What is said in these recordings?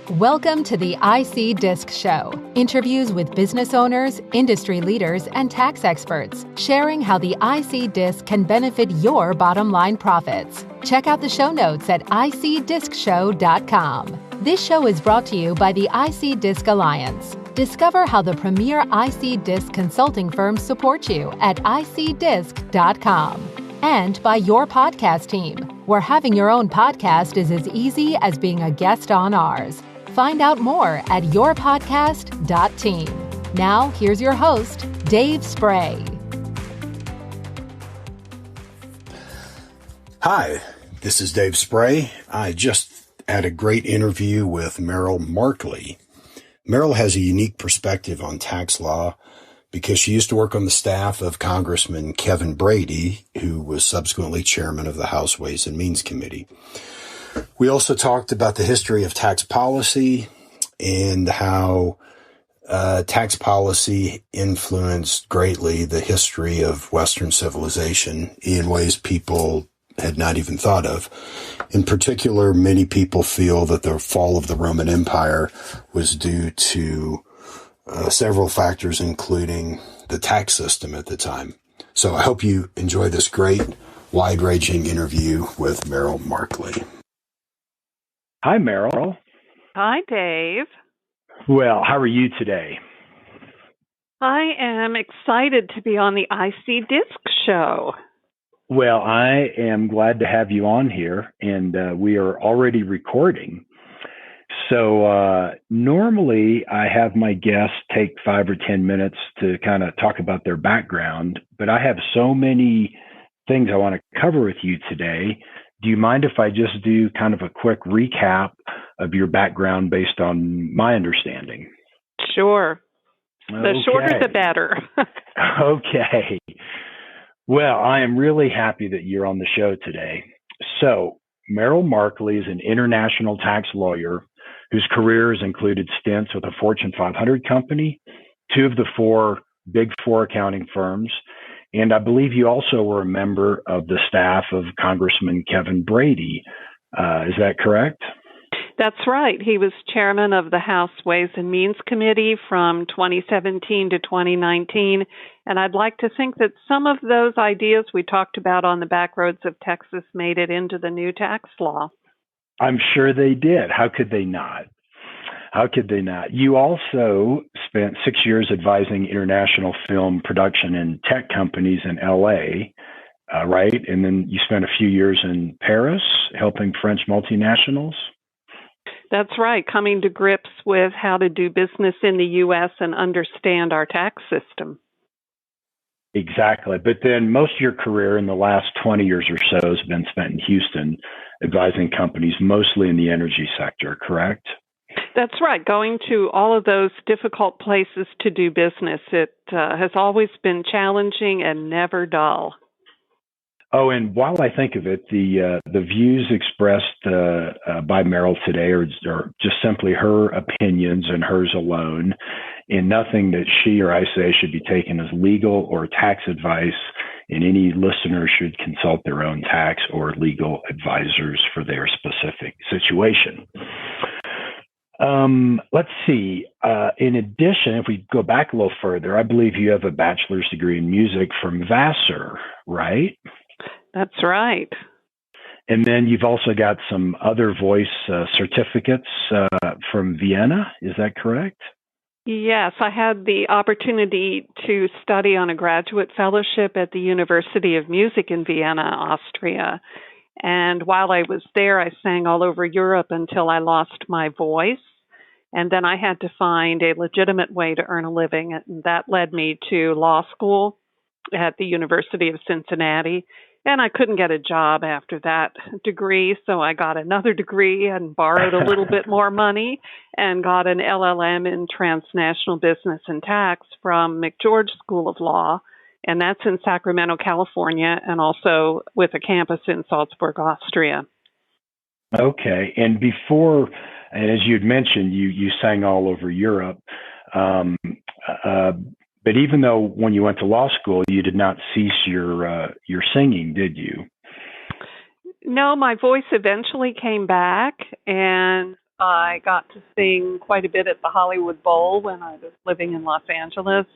Welcome to the IC Disc Show. Interviews with business owners, industry leaders, and tax experts, sharing how the IC Disc can benefit your bottom line profits. Check out the show notes at icdiscshow.com. This show is brought to you by the IC Disc Alliance. Discover how the premier IC Disc consulting firms support you at icdisc.com. And by your podcast team, where having your own podcast is as easy as being a guest on ours. Find out more at yourpodcast.team. Now, here's your host, Dave Spray. Hi, this is Dave Spray. I just had a great interview with Meril Markley. Meril has a unique perspective on tax law because she used to work on the staff of Congressman Kevin Brady, who was subsequently chairman of the House Ways and Means Committee. We also talked about the history of tax policy and how tax policy influenced greatly the history of Western civilization in ways people had not even thought of. In particular, many people feel that the fall of the Roman Empire was due to several factors, including the tax system at the time. So I hope you enjoy this great, wide-ranging interview with Meril Markley. Hi, Merrill. Hi, Dave. Well, how are you today? I am excited to be on the IC Disc Show. Well, I am glad to have you on here, and we are already recording. So normally I have my guests take 5 or 10 minutes to kind of talk about their background, but I have so many things I want to cover with you today. Do you mind if I just do kind of a quick recap of your background based on my understanding? Sure. The shorter, the better. Okay. Well, I am really happy that you're on the show today. So, Meril Markley is an international tax lawyer whose career has included stints with a Fortune 500 company, 2 of the 4 Big Four accounting firms, and I believe you also were a member of the staff of Congressman Kevin Brady. Is that correct? That's right. He was chairman of the House Ways and Means Committee from 2017 to 2019. And I'd like to think that some of those ideas we talked about on the back roads of Texas made it into the new tax law. I'm sure they did. How could they not? How could they not? You also spent 6 years advising international film production and tech companies in LA, right? And then you spent a few years in Paris helping French multinationals. That's right, coming to grips with how to do business in the U.S. and understand our tax system. Exactly. But then most of your career in the last 20 years or so has been spent in Houston advising companies, mostly in the energy sector, correct? That's right. Going to all of those difficult places to do business. It has always been challenging and never dull. Oh, and while I think of it, the views expressed by Meril today are just simply her opinions and hers alone, and nothing that she or I say should be taken as legal or tax advice, and any listener should consult their own tax or legal advisors for their specific situation. Let's see. In addition, if we go back a little further, I believe you have a bachelor's degree in music from Vassar, right? That's right. And then you've also got some other voice certificates from Vienna. Is that correct? Yes, I had the opportunity to study on a graduate fellowship at the University of Music in Vienna, Austria. And while I was there, I sang all over Europe until I lost my voice. And then I had to find a legitimate way to earn a living. And that led me to law school at the University of Cincinnati. And I couldn't get a job after that degree, so I got another degree and borrowed a little bit more money and got an LLM in transnational business and tax from McGeorge School of Law, and that's in Sacramento, California, and also with a campus in Salzburg, Austria. Okay, and before, and as you'd mentioned, you sang all over Europe. But even though when you went to law school, you did not cease your singing, did you? No, my voice eventually came back, and I I got to sing quite a bit at the Hollywood Bowl when I was living in Los Angeles.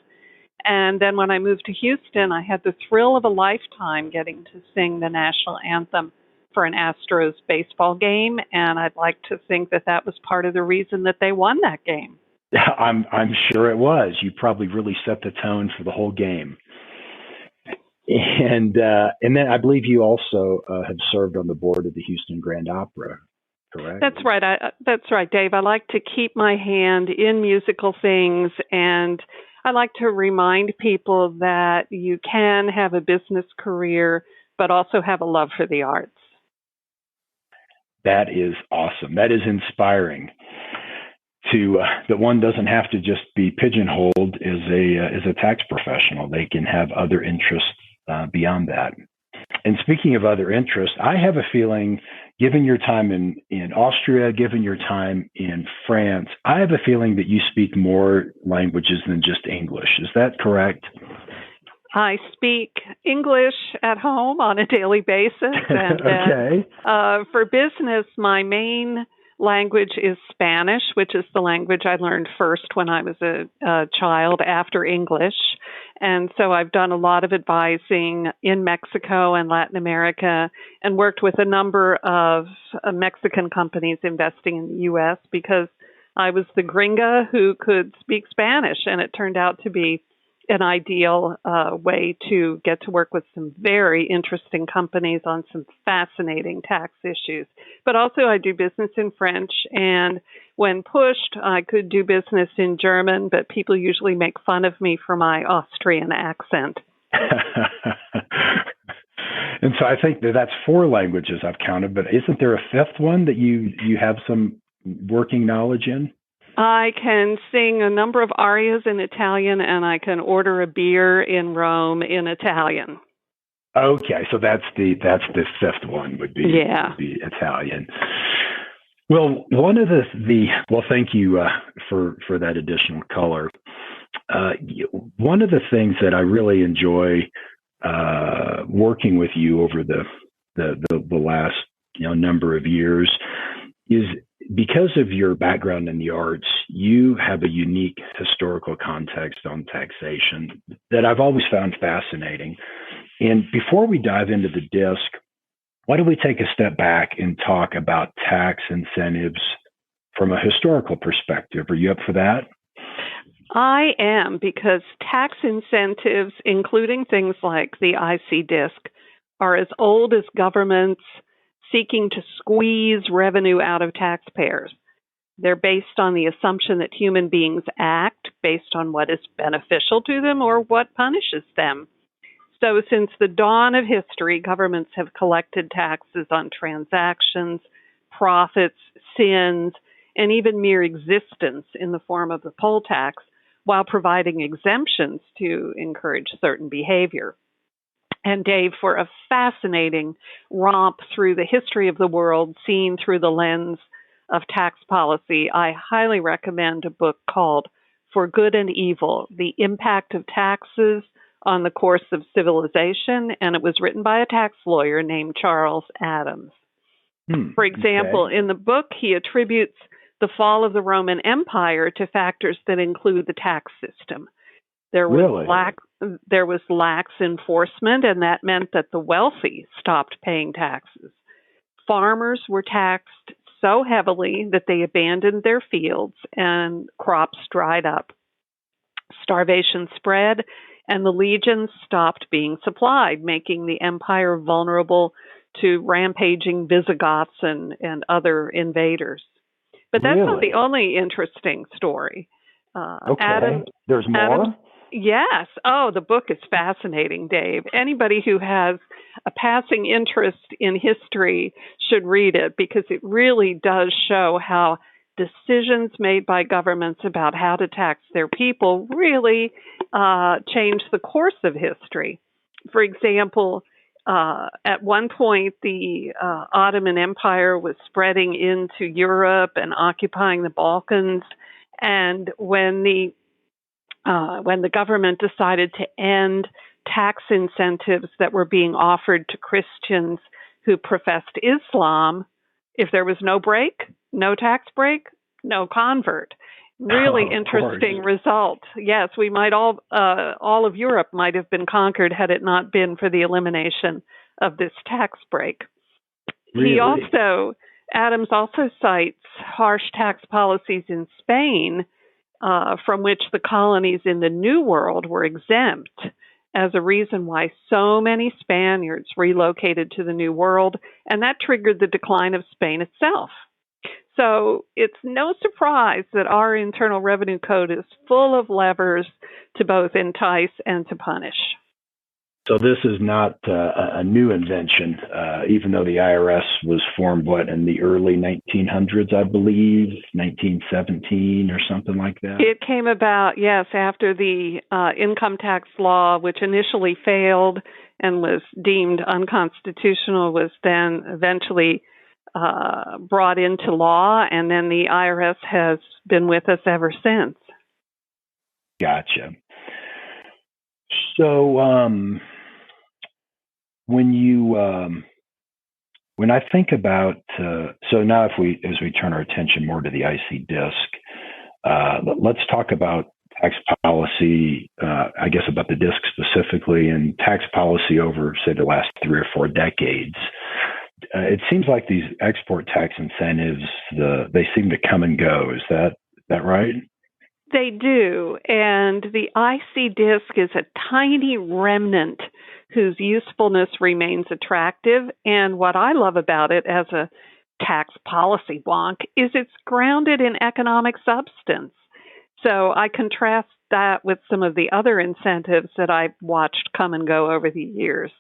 And then when I moved to Houston, I had the thrill of a lifetime getting to sing the national anthem for an Astros baseball game. And I'd like to think that that was part of the reason that they won that game. I'm sure it was. You probably really set the tone for the whole game. And then I believe you also have served on the board of the Houston Grand Opera, correct? That's right. That's right, Dave. I like to keep my hand in musical things, and I like to remind people that you can have a business career, but also have a love for the arts. That is awesome. That is inspiring. That one doesn't have to just be pigeonholed as a tax professional. They can have other interests beyond that. And speaking of other interests, I have a feeling, given your time in Austria, given your time in France, I have a feeling that you speak more languages than just English. Is that correct? I speak English at home on a daily basis. And okay. For business, my main language is Spanish, which is the language I learned first when I was a child after English. And so I've done a lot of advising in Mexico and Latin America and worked with a number of Mexican companies investing in the U.S. because I was the gringa who could speak Spanish, and it turned out to be an ideal way to get to work with some very interesting companies on some fascinating tax issues. But also I do business in French, and when pushed, I could do business in German, but people usually make fun of me for my Austrian accent. And so I think that's 4 languages I've counted, but isn't there a 5th one that you have some working knowledge in? I can sing a number of arias in Italian, and I can order a beer in Rome in Italian. Okay, so that's the 5th one would be Italian. Well, one of well, thank you for that additional color. One of the things that I really enjoy working with you over the last number of years is because of your background in the arts, you have a unique historical context on taxation that I've always found fascinating. And before we dive into the disc, why don't we take a step back and talk about tax incentives from a historical perspective? Are you up for that? I am, because tax incentives, including things like the IC disc, are as old as governments seeking to squeeze revenue out of taxpayers. They're based on the assumption that human beings act based on what is beneficial to them or what punishes them. So since the dawn of history, governments have collected taxes on transactions, profits, sins, and even mere existence in the form of the poll tax, while providing exemptions to encourage certain behavior. And Dave, for a fascinating romp through the history of the world seen through the lens of tax policy, I highly recommend a book called For Good and Evil, The Impact of Taxes on the Course of Civilization, and it was written by a tax lawyer named Charles Adams. For example, in the book, he attributes the fall of the Roman Empire to factors that include the tax system. There was lax enforcement, and that meant that the wealthy stopped paying taxes. Farmers were taxed so heavily that they abandoned their fields and crops dried up. Starvation spread, and the legions stopped being supplied, making the empire vulnerable to rampaging Visigoths and other invaders. But that's not the only interesting story. There's more? Yes. Oh, the book is fascinating, Dave. Anybody who has a passing interest in history should read it, because it really does show how decisions made by governments about how to tax their people really change the course of history. For example, at one point, the Ottoman Empire was spreading into Europe and occupying the Balkans. And when the government decided to end tax incentives that were being offered to Christians who professed Islam, if there was no tax break, no convert. Really interesting result. Yes, we might all of Europe might have been conquered had it not been for the elimination of this tax break. Really? Adams also cites harsh tax policies in Spain, from which the colonies in the New World were exempt, as a reason why so many Spaniards relocated to the New World, and that triggered the decline of Spain itself. So it's no surprise that our Internal Revenue Code is full of levers to both entice and to punish. So this is not a new invention, even though the IRS was formed, in the early 1900s, I believe, 1917 or something like that? It came about, yes, after the income tax law, which initially failed and was deemed unconstitutional, was then eventually brought into law, and then the IRS has been with us ever since. Gotcha. So, when I think about, so now as we turn our attention more to the IC DISC, let's talk about tax policy, I guess about the DISC specifically, and tax policy over, say, the last 3 or 4 decades. It seems like these export tax incentives, they seem to come and go. Is that right? They do. And the IC DISC is a tiny remnant whose usefulness remains attractive. And what I love about it as a tax policy wonk is it's grounded in economic substance. So I contrast that with some of the other incentives that I've watched come and go over the years.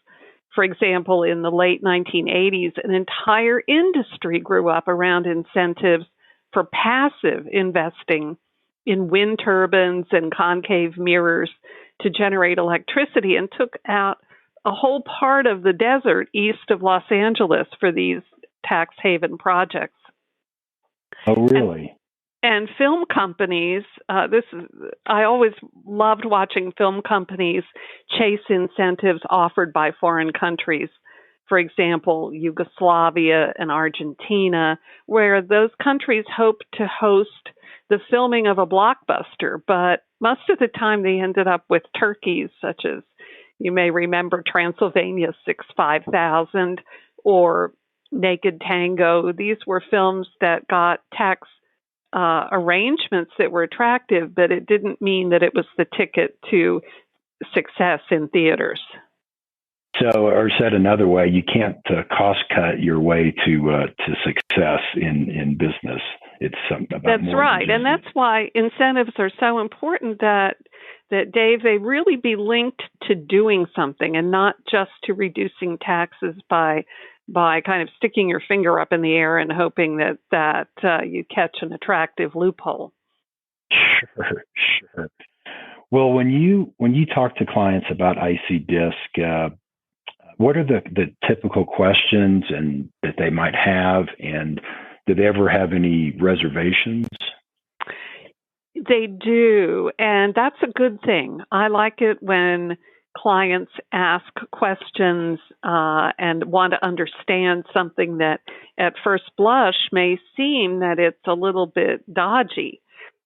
For example, in the late 1980s, an entire industry grew up around incentives for passive investing in wind turbines and concave mirrors to generate electricity, and took out a whole part of the desert east of Los Angeles for these tax haven projects. Oh, really? And film companies, I always loved watching film companies chase incentives offered by foreign countries. For example, Yugoslavia and Argentina, where those countries hope to host the filming of a blockbuster, but most of the time they ended up with turkeys, such as, you may remember, Transylvania 65000 or Naked Tango. These were films that got tax arrangements that were attractive, but it didn't mean that it was the ticket to success in theaters. So, or said another way, you can't cost cut your way to success in business. It's something about that's right, and that's why incentives are so important. That Dave, they really be linked to doing something and not just to reducing taxes by kind of sticking your finger up in the air and hoping that you catch an attractive loophole. Sure. Well, when you talk to clients about IC DISC, what are the typical questions and that they might have, and do they ever have any reservations? They do, and that's a good thing. I like it when clients ask questions and want to understand something that at first blush may seem that it's a little bit dodgy.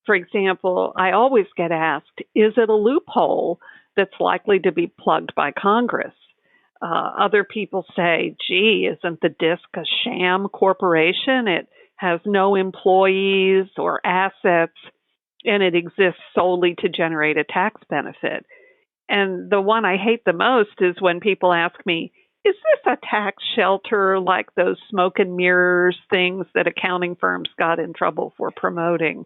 For example, I always get asked, is it a loophole that's likely to be plugged by Congress? Other people say, gee, isn't the DISC a sham corporation? It has no employees or assets, and it exists solely to generate a tax benefit. And the one I hate the most is when people ask me, is this a tax shelter like those smoke and mirrors things that accounting firms got in trouble for promoting?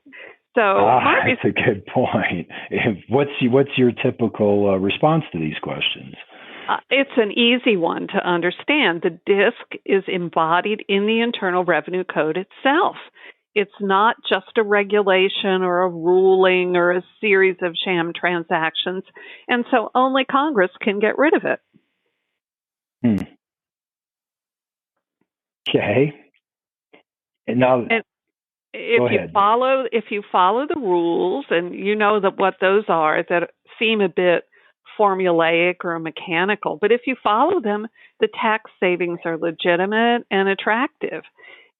So that's a good point. What's your typical response to these questions? It's an easy one to understand. The DISC is embodied in the Internal Revenue Code itself. It's not just a regulation or a ruling or a series of sham transactions, and so only Congress can get rid of it. Okay. And now, if you follow the rules, and you know that what those are that seem a bit formulaic or mechanical, but if you follow them, the tax savings are legitimate and attractive.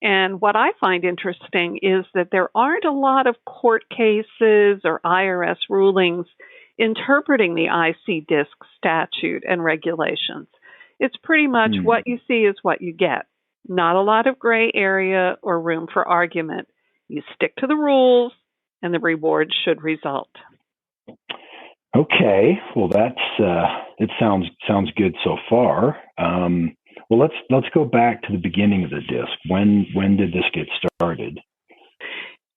And what I find interesting is that there aren't a lot of court cases or IRS rulings interpreting the IC DISC statute and regulations. It's pretty much what you see is what you get. Not a lot of gray area or room for argument. You stick to the rules, and the reward should result. Okay, well, it sounds good so far. Well, let's go back to the beginning of the DISC. When did this get started?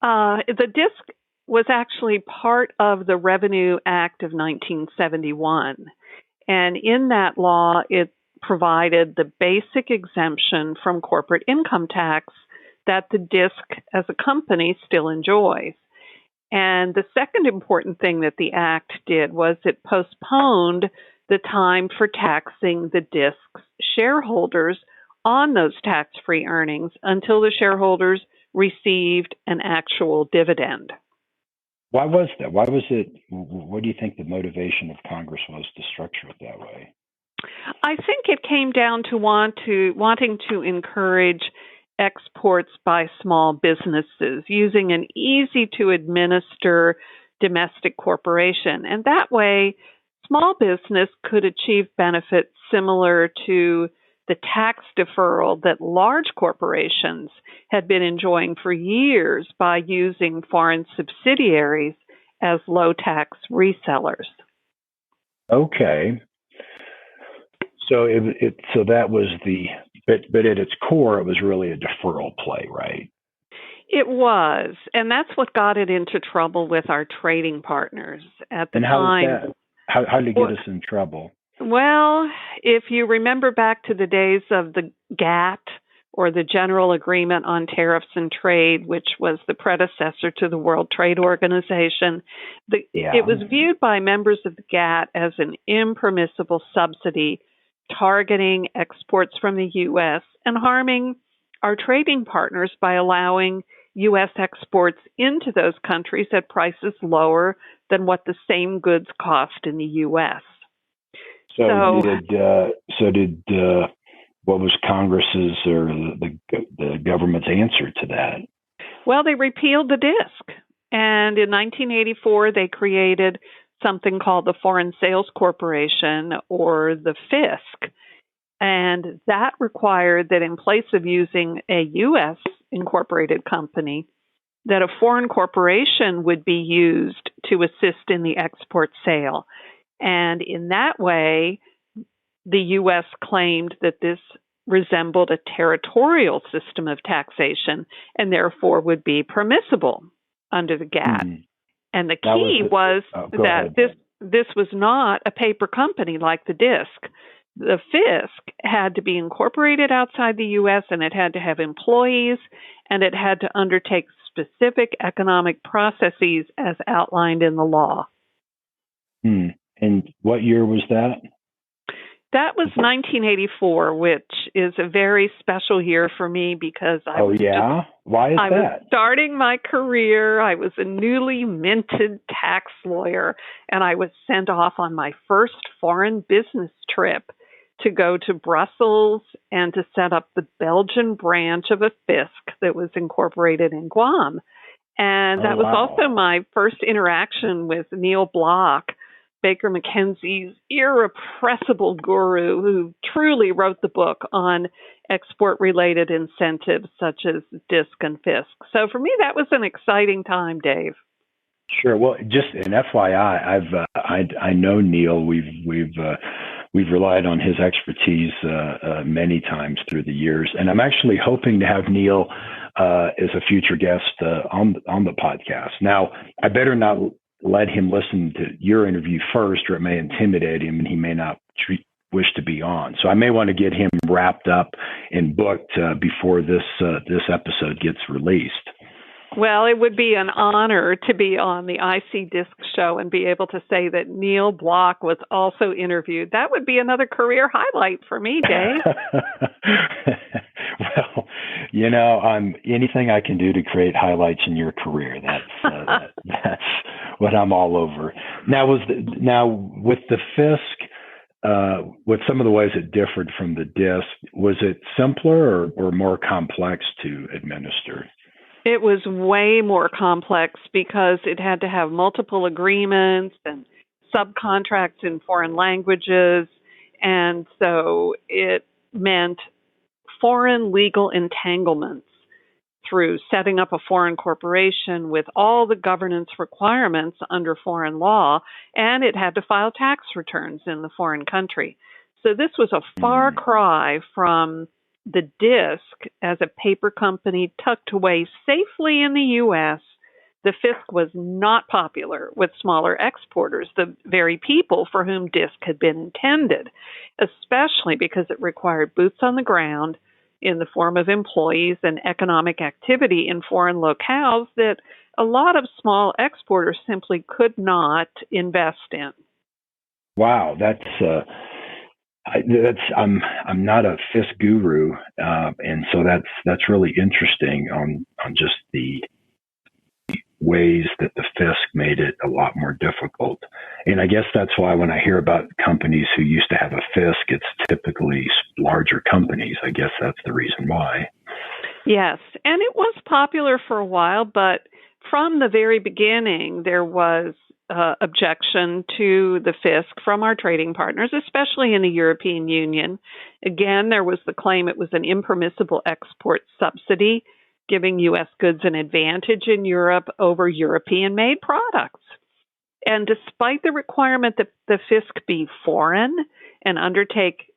The DISC was actually part of the Revenue Act of 1971, and in that law, it provided the basic exemption from corporate income tax that the DISC as a company still enjoys. And the second important thing that the Act did was it postponed the time for taxing the DISC's shareholders on those tax-free earnings until the shareholders received an actual dividend. Why was that? Why was it? What do you think the motivation of Congress was to structure it that way? I think it came down to wanting to encourage exports by small businesses using an easy-to-administer domestic corporation. And that way, small business could achieve benefits similar to the tax deferral that large corporations had been enjoying for years by using foreign subsidiaries as low-tax resellers. Okay. So so that was but at its core, it was really a deferral play, right? It was, and that's what got it into trouble with our trading partners at the time. And how did it get us in trouble? Well, if you remember back to the days of the GATT, or the General Agreement on Tariffs and Trade, which was the predecessor to the World Trade Organization, it was viewed by members of the GATT as an impermissible subsidy targeting exports from the U.S. and harming our trading partners by allowing U.S. exports into those countries at prices lower than what the same goods cost in the U.S. So what was Congress's or the government's answer to that? Well, they repealed the DISC. And in 1984, they created something called the Foreign Sales Corporation, or the FISC. And that required that in place of using a U.S. incorporated company, that a foreign corporation would be used to assist in the export sale. And in that way, the U.S. claimed that this resembled a territorial system of taxation and therefore would be permissible under the GATT. Mm-hmm. And the key was that this was not a paper company like the DISC. The FISC had to be incorporated outside the U.S., and it had to have employees, and it had to undertake specific economic processes as outlined in the law. And what year was that? That was 1984, which is a very special year for me because I was starting my career. I was a newly minted tax lawyer, and I was sent off on my first foreign business trip to go to Brussels and to set up the Belgian branch of a FISC that was incorporated in Guam. And that was also my first interaction with Neil Block, Baker McKenzie's irrepressible guru, who truly wrote the book on export-related incentives such as DISC and FISC. So for me, that was an exciting time, Dave. Sure. Well, just an FYI, I know Neil. We've relied on his expertise many times through the years, and I'm actually hoping to have Neil as a future guest on the podcast. Now, I better not let him listen to your interview first, or it may intimidate him, and he may not wish to be on. So I may want to get him wrapped up and booked before this episode gets released. Well, it would be an honor to be on the IC Disc show and be able to say that Neil Block was also interviewed. That would be another career highlight for me, Dave. Well, anything I can do to create highlights in your career, that's what I'm all over. Now, with the FISC, with some of the ways it differed from the DISC, was it simpler or more complex to administer? It was way more complex because it had to have multiple agreements and subcontracts in foreign languages. And so it meant foreign legal entanglements through setting up a foreign corporation with all the governance requirements under foreign law, and it had to file tax returns in the foreign country. So this was a far cry from the DISC as a paper company tucked away safely in the U.S. The FISC was not popular with smaller exporters, the very people for whom DISC had been intended, especially because it required boots on the ground in the form of employees and economic activity in foreign locales that a lot of small exporters simply could not invest in. Wow, I'm not a FISC guru, and so that's really interesting on just the ways that the FISC made it a lot more difficult. And I guess that's why when I hear about companies who used to have a FISC, it's typically larger companies. I guess that's the reason why. Yes, and it was popular for a while, but from the very beginning, there was objection to the FISC from our trading partners, especially in the European Union. Again, there was the claim it was an impermissible export subsidy, giving U.S. goods an advantage in Europe over European-made products. And despite the requirement that the FISC be foreign and undertake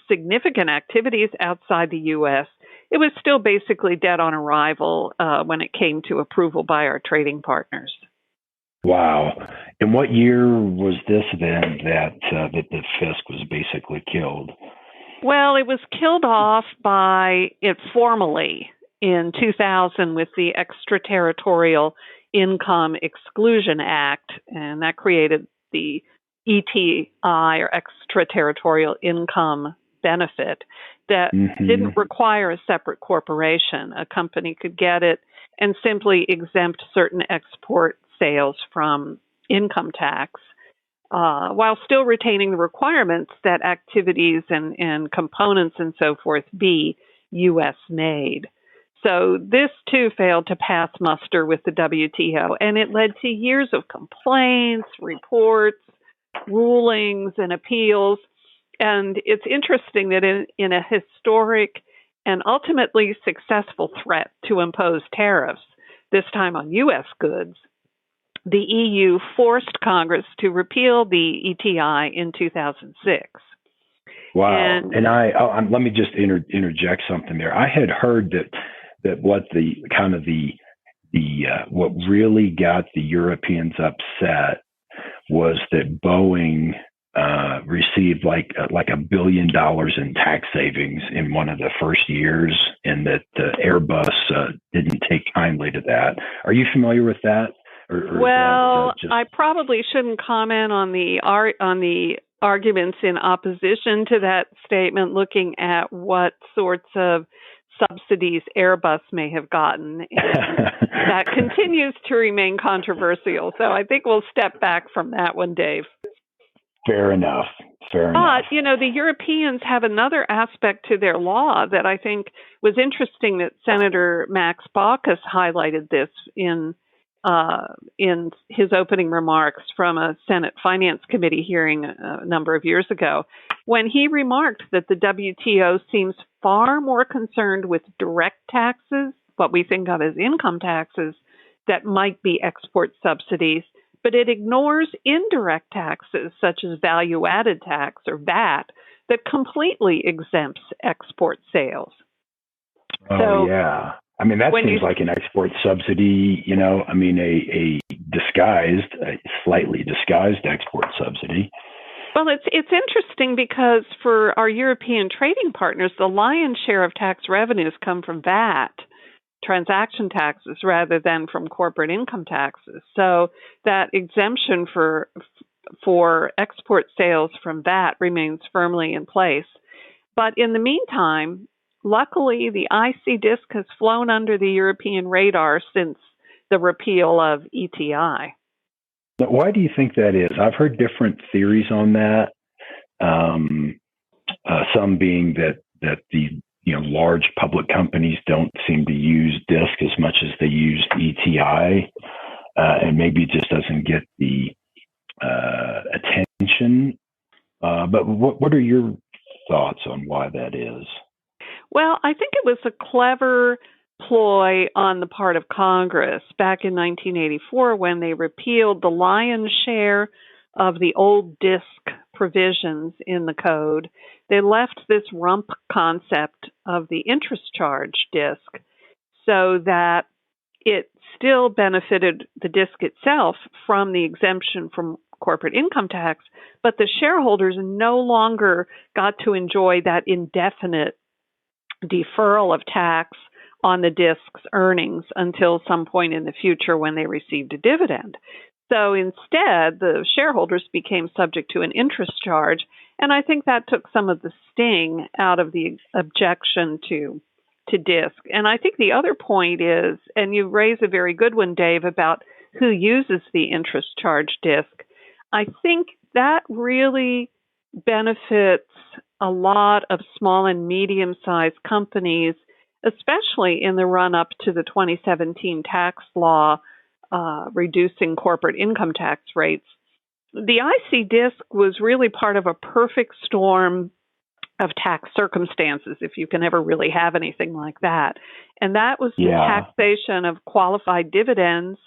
significant activities outside the U.S., it was still basically dead on arrival when it came to approval by our trading partners. Wow. And what year was this then that the FISC was basically killed? Well, it was killed off by it formally in 2000 with the Extraterritorial Income Exclusion Act, and that created the ETI, or Extraterritorial Income Benefit, that didn't require a separate corporation. A company could get it and simply exempt certain export sales from income tax, while still retaining the requirements that activities and components and so forth be U.S. made. So this, too, failed to pass muster with the WTO, and it led to years of complaints, reports, rulings, and appeals. And it's interesting that in a historic and ultimately successful threat to impose tariffs, this time on U.S. goods, the EU forced Congress to repeal the ETI in 2006. Wow. And let me just interject something there. I had heard that what what really got the Europeans upset was that Boeing received like $1 billion in tax savings in one of the first years, and that Airbus didn't take kindly to that. Are you familiar with that? Well, I probably shouldn't comment on the arguments in opposition to that statement, looking at what sorts of subsidies Airbus may have gotten. And that continues to remain controversial. So I think we'll step back from that one, Dave. Fair enough. But, the Europeans have another aspect to their law that I think was interesting, that Senator Max Baucus highlighted this in his opening remarks from a Senate Finance Committee hearing a number of years ago, when he remarked that the WTO seems far more concerned with direct taxes, what we think of as income taxes, that might be export subsidies, but it ignores indirect taxes such as value-added tax, or VAT, that completely exempts export sales. Oh, yeah. I mean, that seems like an export subsidy, a slightly disguised export subsidy. Well, it's interesting because for our European trading partners, the lion's share of tax revenues come from VAT, transaction taxes, rather than from corporate income taxes. So that exemption for export sales from VAT remains firmly in place. But in the meantime, luckily, the IC disc has flown under the European radar since the repeal of ETI. But why do you think that is? I've heard different theories on that. Some being that the large public companies don't seem to use DISC as much as they use ETI, and maybe it just doesn't get the attention. But what are your thoughts on why that is? Well, I think it was a clever ploy on the part of Congress back in 1984 when they repealed the lion's share of the old DISC provisions in the code. They left this rump concept of the interest charge DISC so that it still benefited the DISC itself from the exemption from corporate income tax, but the shareholders no longer got to enjoy that indefinite deferral of tax on the DISC's earnings until some point in the future when they received a dividend. So instead, the shareholders became subject to an interest charge, and I think that took some of the sting out of the objection to DISC. And I think the other point is, and you raise a very good one, Dave, about who uses the interest charge DISC. I think that really benefits a lot of small and medium-sized companies, especially in the run-up to the 2017 tax law reducing corporate income tax rates. The IC DISC was really part of a perfect storm of tax circumstances, if you can ever really have anything like that. And that was the taxation of qualified dividends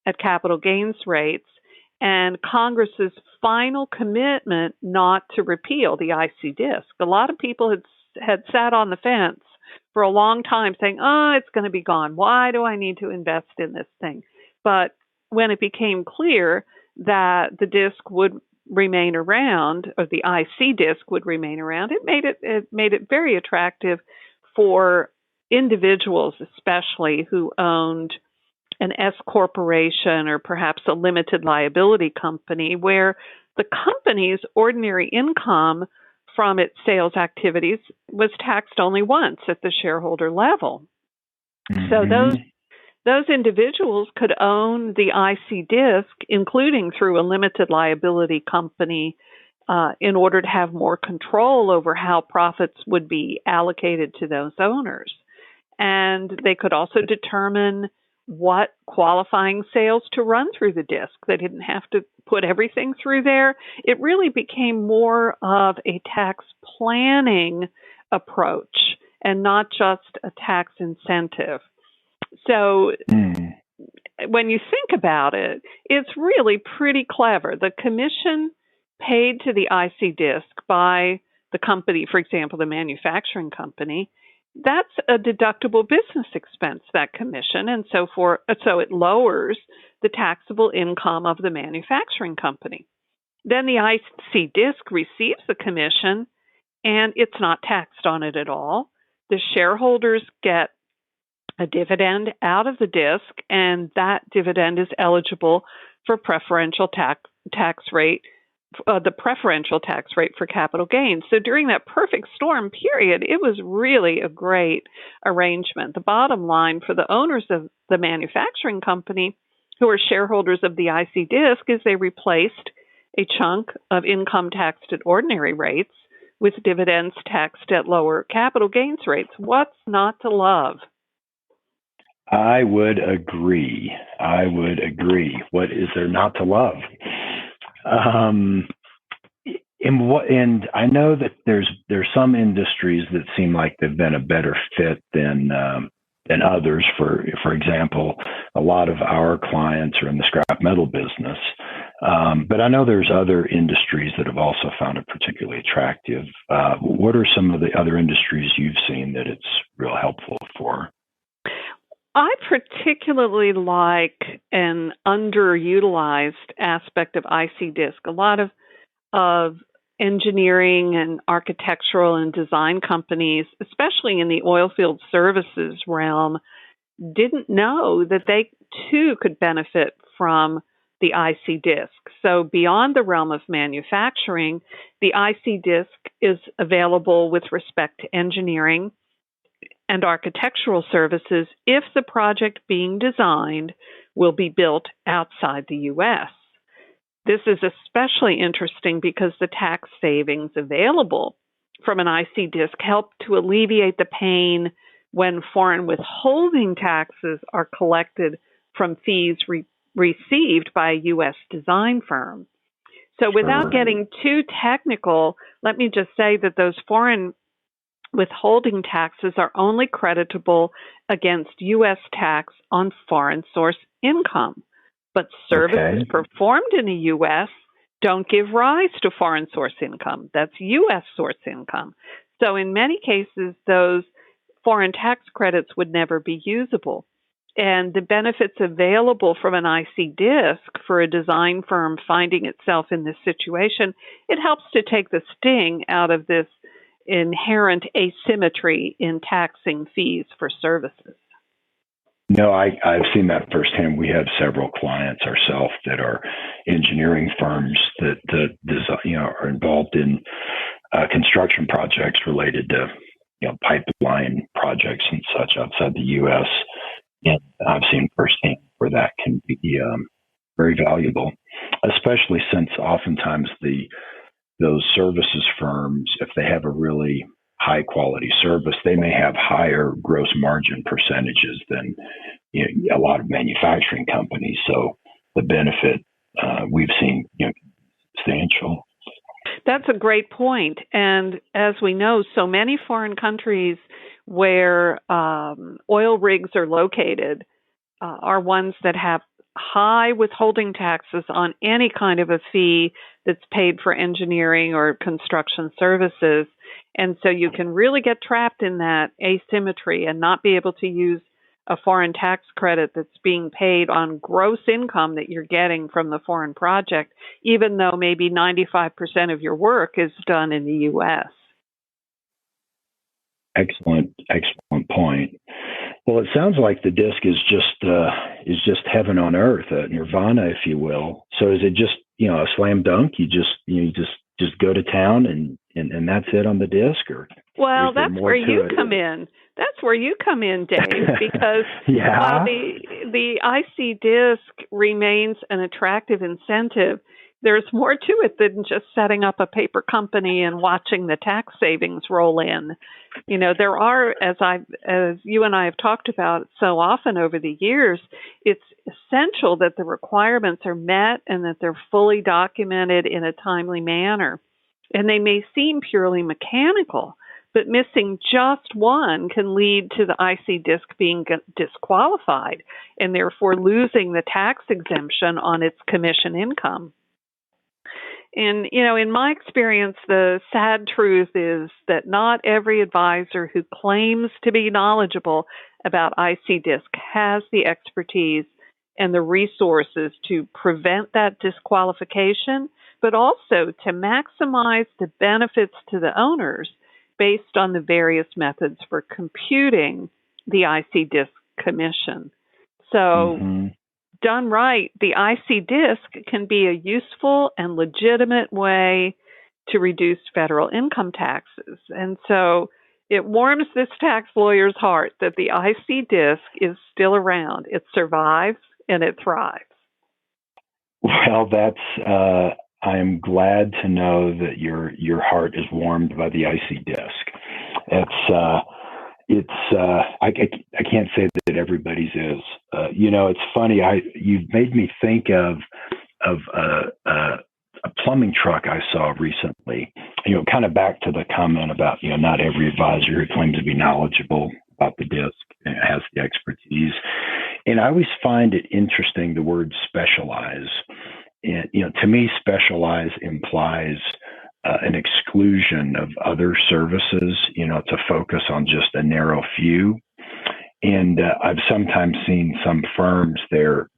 at capital gains rates and Congress's final commitment not to repeal the IC DISC. A lot of people had sat on the fence for a long time saying, it's going to be gone. Why do I need to invest in this thing? But when it became clear that the DISC would remain around, or the IC DISC would remain around, it made it very attractive for individuals, especially who owned an S corporation or perhaps a limited liability company, where the company's ordinary income from its sales activities was taxed only once at the shareholder level. Mm-hmm. So those individuals could own the IC DISC, including through a limited liability company, in order to have more control over how profits would be allocated to those owners. And they could also determine what qualifying sales to run through the DISC. They didn't have to put everything through there. It really became more of a tax planning approach and not just a tax incentive. So when you think about it, it's really pretty clever. The commission paid to the IC DISC by the company, for example, the manufacturing company, that's a deductible business expense, that commission, and so it lowers the taxable income of the manufacturing company. Then the IC DISC receives the commission, and it's not taxed on it at all. The shareholders get a dividend out of the DISC, and that dividend is eligible for preferential tax rate, the preferential tax rate for capital gains. So during that perfect storm period, it was really a great arrangement. The bottom line for the owners of the manufacturing company, who are shareholders of the IC DISC, is they replaced a chunk of income taxed at ordinary rates with dividends taxed at lower capital gains rates. What's not to love? I would agree. What is there not to love? And I know that there's some industries that seem like they've been a better fit than others. For example, a lot of our clients are in the scrap metal business, but I know there's other industries that have also found it particularly attractive. What are some of the other industries you've seen that it's real helpful for? I particularly like an underutilized aspect of IC DISC. A lot of engineering and architectural and design companies, especially in the oilfield services realm, didn't know that they too could benefit from the IC DISC. So beyond the realm of manufacturing, the IC DISC is available with respect to engineering and architectural services if the project being designed will be built outside the U.S. This is especially interesting because the tax savings available from an IC disc help to alleviate the pain when foreign withholding taxes are collected from fees received by a U.S. design firm. So without getting too technical, let me just say that those foreign withholding taxes are only creditable against U.S. tax on foreign source income. But services performed in the U.S. don't give rise to foreign source income. That's U.S. source income. So in many cases, those foreign tax credits would never be usable. And the benefits available from an IC disc for a design firm finding itself in this situation, it helps to take the sting out of this inherent asymmetry in taxing fees for services. No, I've seen that firsthand. We have several clients ourselves that are engineering firms that are involved in construction projects related to pipeline projects and such outside the U.S. And I've seen firsthand where that can be very valuable, especially since oftentimes those services firms, if they have a really high quality service, they may have higher gross margin percentages than a lot of manufacturing companies. So the benefit we've seen substantial. That's a great point. And as we know, so many foreign countries where oil rigs are located are ones that have high withholding taxes on any kind of a fee that's paid for engineering or construction services. And so you can really get trapped in that asymmetry and not be able to use a foreign tax credit that's being paid on gross income that you're getting from the foreign project, even though maybe 95% of your work is done in the U.S. Excellent point. Well, it sounds like the disc is just heaven on earth, nirvana, if you will. So is it just a slam dunk? You just go to town and that's it on the disc, or well, that's where you come in. That's where you come in, Dave, because while the IC disc remains an attractive incentive, there's more to it than just setting up a paper company and watching the tax savings roll in. There are, as you and I have talked about so often over the years, it's essential that the requirements are met and that they're fully documented in a timely manner. And they may seem purely mechanical, but missing just one can lead to the IC disc being disqualified and therefore losing the tax exemption on its commission income. And, in my experience, the sad truth is that not every advisor who claims to be knowledgeable about IC disc has the expertise and the resources to prevent that disqualification, but also to maximize the benefits to the owners based on the various methods for computing the IC disc commission. So, done right, the IC disc can be a useful and legitimate way to reduce federal income taxes. And so it warms this tax lawyer's heart that the IC disc is still around. It survives and it thrives. Well, I am glad to know that your heart is warmed by the IC disc. I can't say that everybody's is. It's funny. You've made me think of a plumbing truck I saw recently. Kind of back to the comment about not every advisor who claims to be knowledgeable about the disc has the expertise. And I always find it interesting the word specialize. And to me, specialize implies an exclusion of other services, to focus on just a narrow few. And I've sometimes seen some firms they're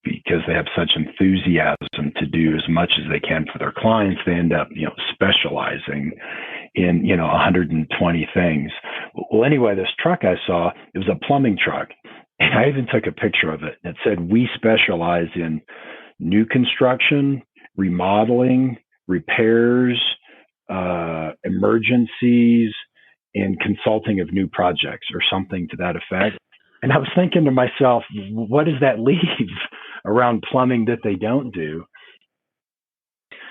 because they have such enthusiasm to do as much as they can for their clients, they end up, specializing in, 120 things. Well, anyway, this truck I saw, it was a plumbing truck. And I even took a picture of it. It said, "We specialize in new construction, remodeling, repairs, emergencies, and consulting of new projects," or something to that effect. And I was thinking to myself, what does that leave around plumbing that they don't do?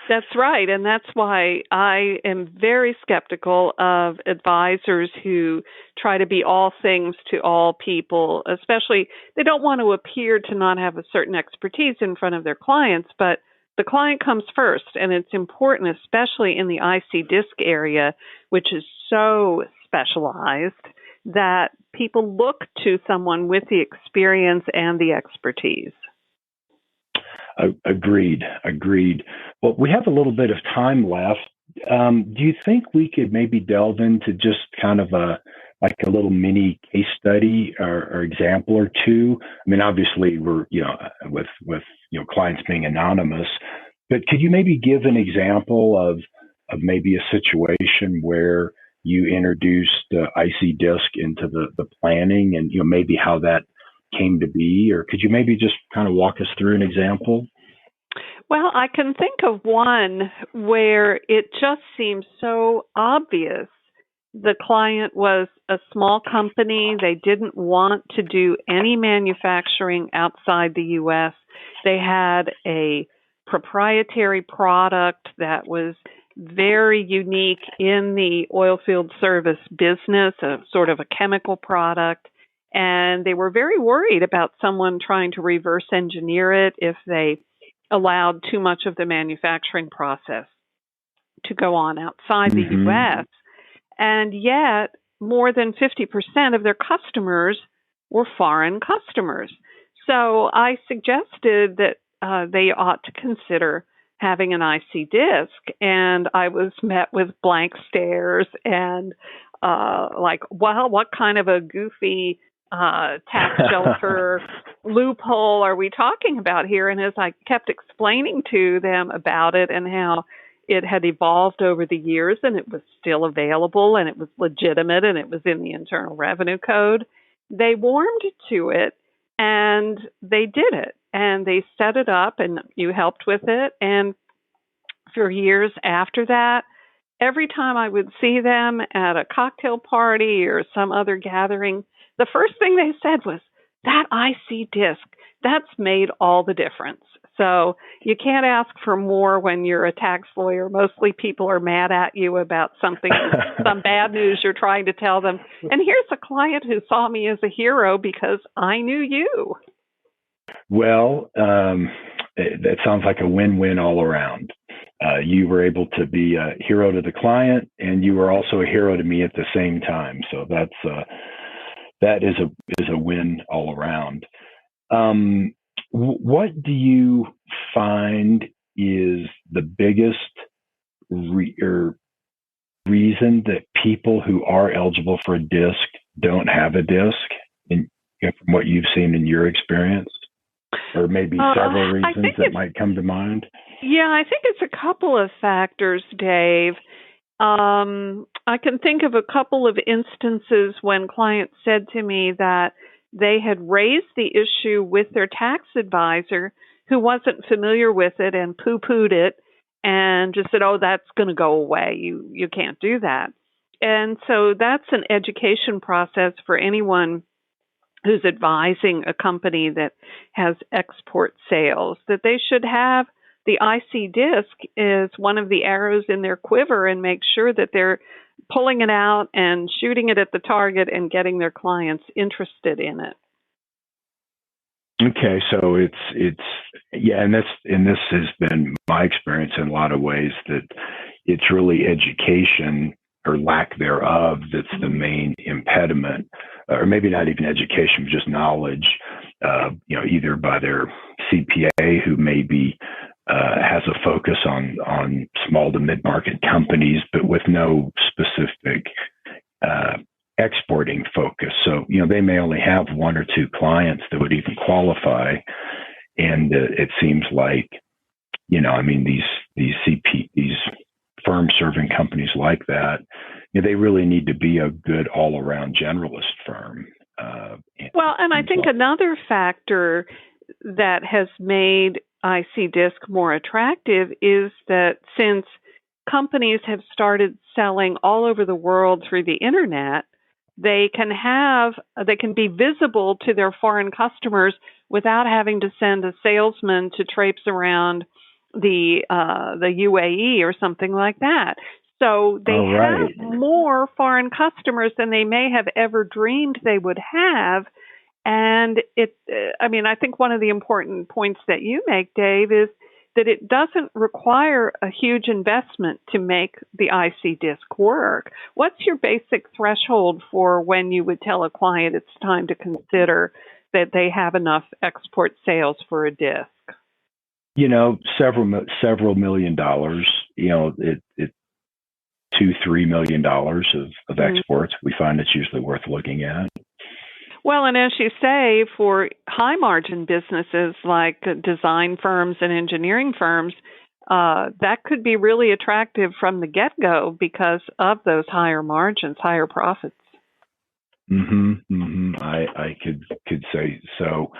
That's right. And that's why I am very skeptical of advisors who try to be all things to all people, especially they don't want to appear to not have a certain expertise in front of their clients, but the client comes first. And it's important, especially in the IC disc area, which is so specialized, that people look to someone with the experience and the expertise. Agreed. Well, we have a little bit of time left. Do you think we could maybe delve into just kind of a little mini case study or example or two? I mean, obviously we're, with clients being anonymous, but could you maybe give an example of maybe a situation where you introduced IC disc into the planning and, maybe how that came to be, or could you maybe just kind of walk us through an example? Well, I can think of one where it just seems so obvious. The client was a small company. They didn't want to do any manufacturing outside the U.S. They had a proprietary product that was very unique in the oil field service business, a sort of a chemical product. And they were very worried about someone trying to reverse engineer it if they allowed too much of the manufacturing process to go on outside the U.S. And yet, more than 50% of their customers were foreign customers. So I suggested that they ought to consider having an IC disc. And I was met with blank stares and what kind of a goofy tax shelter loophole are we talking about here? And as I kept explaining to them about it and how it had evolved over the years and it was still available and it was legitimate and it was in the Internal Revenue Code, they warmed to it and they did it and they set it up and you helped with it. And for years after that, every time I would see them at a cocktail party or some other gathering, the first thing they said was, that IC disc, that's made all the difference. So you can't ask for more when you're a tax lawyer. Mostly people are mad at you about something, some bad news you're trying to tell them. And here's a client who saw me as a hero because I knew you. Well, that sounds like a win-win all around. You were able to be a hero to the client, and you were also a hero to me at the same time. So that is a win all around. What do you find is the biggest reason that people who are eligible for a disc don't have a disc, from what you've seen in your experience? Or maybe several reasons that might come to mind? Yeah, I think it's a couple of factors, Dave. I can think of a couple of instances when clients said to me that they had raised the issue with their tax advisor who wasn't familiar with it and poo-pooed it and just said, oh, that's going to go away. You can't do that. And so that's an education process for anyone who's advising a company that has export sales, that they should have the IC disc is one of the arrows in their quiver and make sure that they're pulling it out and shooting it at the target and getting their clients interested in it. Okay, so it's and this has been my experience in a lot of ways, that it's really education or lack thereof that's the main impediment, or maybe not even education, but just knowledge, either by their CPA who maybe has a focus on small to mid-market companies, but with no specific exporting focus. So, they may only have one or two clients that would even qualify. And it seems like, these firms serving companies like that, they really need to be a good all-around generalist firm. And I think another factor that has made IC disc more attractive is that since companies have started selling all over the world through the internet, they can be visible to their foreign customers without having to send a salesman to traipse around the UAE or something like that. So they have more foreign customers than they may have ever dreamed they would have. And I think one of the important points that you make, Dave, is that it doesn't require a huge investment to make the IC disc work. What's your basic threshold for when you would tell a client it's time to consider that they have enough export sales for a disc? Several $million. It $2-3 million of exports. We find it's usually worth looking at. Well, and as you say, for high margin businesses like design firms and engineering firms, that could be really attractive from the get-go because of those higher margins, higher profits. I could say so.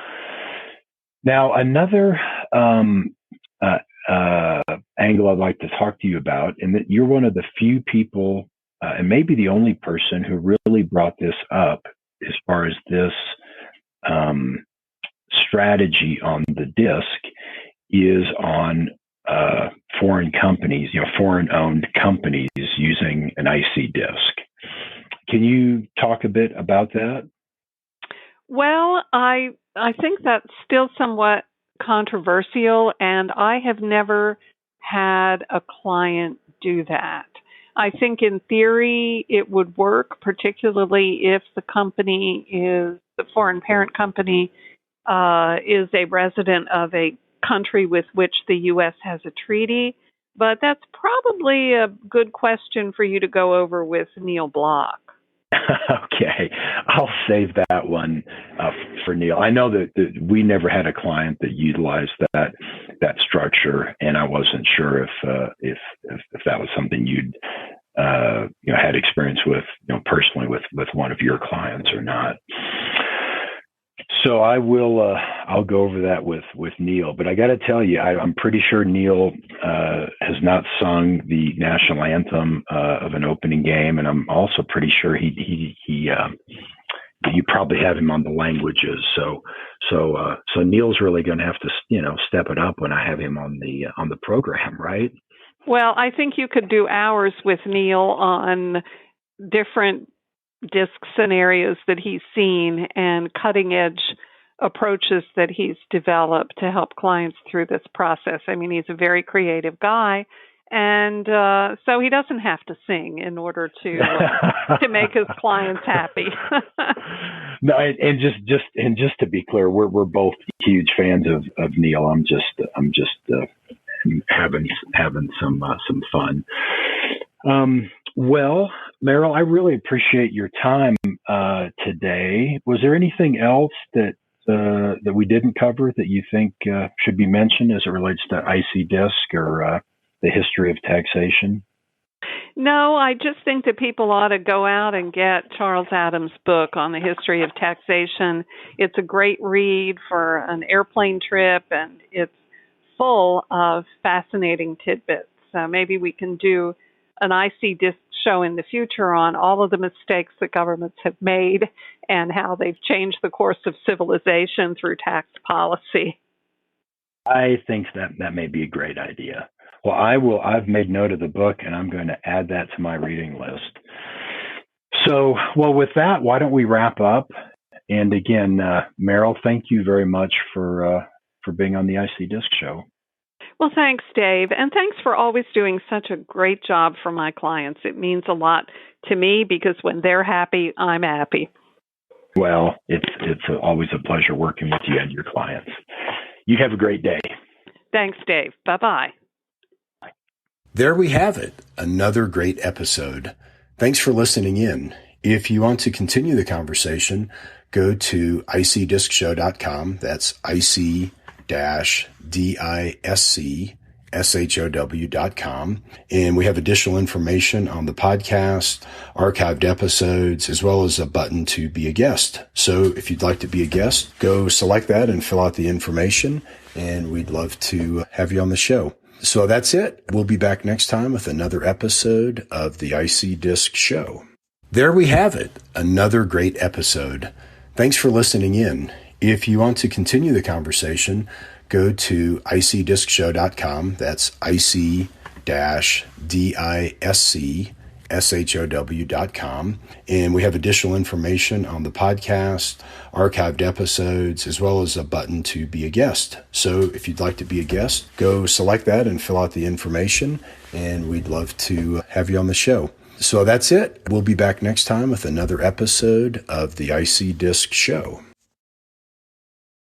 Now, another angle I'd like to talk to you about, and that you're one of the few people, and maybe the only person who really brought this up as far as this strategy on the disc is on foreign companies, foreign-owned companies using an IC disc. Can you talk a bit about that? Well, I think that's still somewhat controversial, and I have never had a client do that. I think in theory it would work, particularly if the foreign parent company is a resident of a country with which the U.S. has a treaty. But that's probably a good question for you to go over with Neil Block. Okay, I'll save that one for Neil. I know that we never had a client that utilized that structure, and I wasn't sure if that was something you'd had experience with, personally with one of your clients or not. So I will. I'll go over that with Neil. But I got to tell you, I'm pretty sure Neil has not sung the national anthem of an opening game, and I'm also pretty sure he you probably have him on the languages. So Neil's really going to have to step it up when I have him on the program, right? Well, I think you could do hours with Neil on different disc scenarios that he's seen and cutting edge approaches that he's developed to help clients through this process. I mean, he's a very creative guy, and so he doesn't have to sing in order to make his clients happy. No, and just to be clear, we're both huge fans of Neil. I'm just having some fun. Well, Merrill, I really appreciate your time today. Was there anything else that we didn't cover that you think should be mentioned as it relates to IC disc or the history of taxation? No, I just think that people ought to go out and get Charles Adams' book on the history of taxation. It's a great read for an airplane trip, and it's full of fascinating tidbits. Maybe we can do an IC disc show in the future on all of the mistakes that governments have made and how they've changed the course of civilization through tax policy. I think that may be a great idea. Well, I've made note of the book, and I'm going to add that to my reading list. So, well, with that, why don't we wrap up? And again, Merrill, thank you very much for being on the IC Disc Show. Well, thanks, Dave. And thanks for always doing such a great job for my clients. It means a lot to me because when they're happy, I'm happy. Well, it's always a pleasure working with you and your clients. You have a great day. Thanks, Dave. Bye-bye. There we have it. Another great episode. Thanks for listening in. If you want to continue the conversation, go to icdiscshow.com. That's IC-DISCSHOW.com. And we have additional information on the podcast, archived episodes, as well as a button to be a guest. So if you'd like to be a guest, go select that and fill out the information, and we'd love to have you on the show. So that's it. We'll be back next time with another episode of the IC Disc Show. There we have it. Another great episode. Thanks for listening in. If you want to continue the conversation, go to icdiscshow.com. That's ic-discshow.com. And we have additional information on the podcast, archived episodes, as well as a button to be a guest. So if you'd like to be a guest, go select that and fill out the information, and we'd love to have you on the show. So that's it. We'll be back next time with another episode of the IC Disc Show.